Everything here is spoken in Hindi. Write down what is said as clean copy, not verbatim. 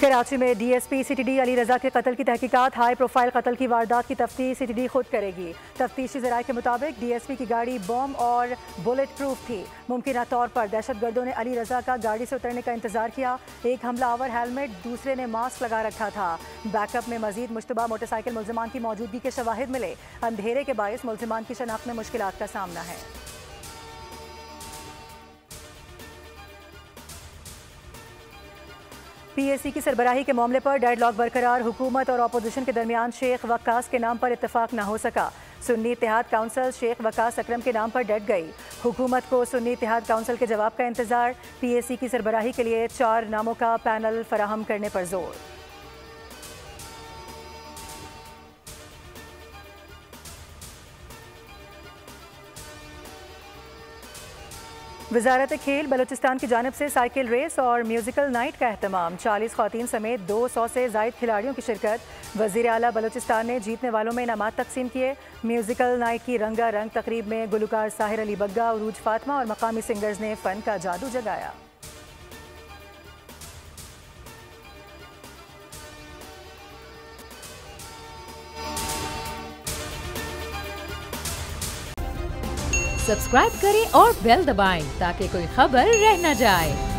कराची में डीएसपी सीटीडी अली रजा के कत्ल की तहकीकात। हाई प्रोफाइल कत्ल की वारदात की तफ्तीश सीटीडी खुद करेगी। तफ्तीशी ज़राए के मुताबिक डीएसपी की गाड़ी बॉम्ब और बुलेट प्रूफ थी। मुमकिन तौर पर दहशतगर्दों ने अली रजा का गाड़ी से उतरने का इंतजार किया। एक हमलावर हेलमेट, दूसरे ने मास्क लगा रखा था। बैकअप में मजीद मुश्तबा मोटरसाइकिल मुल्जिमान की मौजूदगी के शवाहिद मिले। अंधेरे के बायस मुल्जिमान की शनाख्त में मुश्किलात का सामना है। पीएसी की सरबराही के मामले पर डेडलॉक बरकरार। हुकूमत और अपोजिशन के दरमियान शेख वक्कास के नाम पर इत्तेफाक न हो सका। सुन्नी इत्तेहाद काउंसिल शेख वक्कास अकरम के नाम पर डट गई। हुकूमत को सुन्नी इत्तेहाद काउंसिल के जवाब का इंतजार। पीएसी की सरबराही के लिए 4 नामों का पैनल फराहम करने पर जोर। वजारत खेल बलूचिस्तान की जानिब से साइकिल रेस और म्यूजिकल नाइट का एहतमाम। 40 ख़वातीन समेत 200 से ज़ायद खिलाड़ियों की शिरकत। वज़ीर आला बलूचिस्तान ने जीतने वालों में इनामात तकसीम किए। म्यूजिकल नाइट की रंगारंग तकरीब में गुलकार साहिर अली बग्गा, उरूज फातिमा और मकामी सिंगर्स ने फ़न का जादू जगाया। सब्सक्राइब करें और बेल दबाएं ताकि कोई खबर रह न जाए।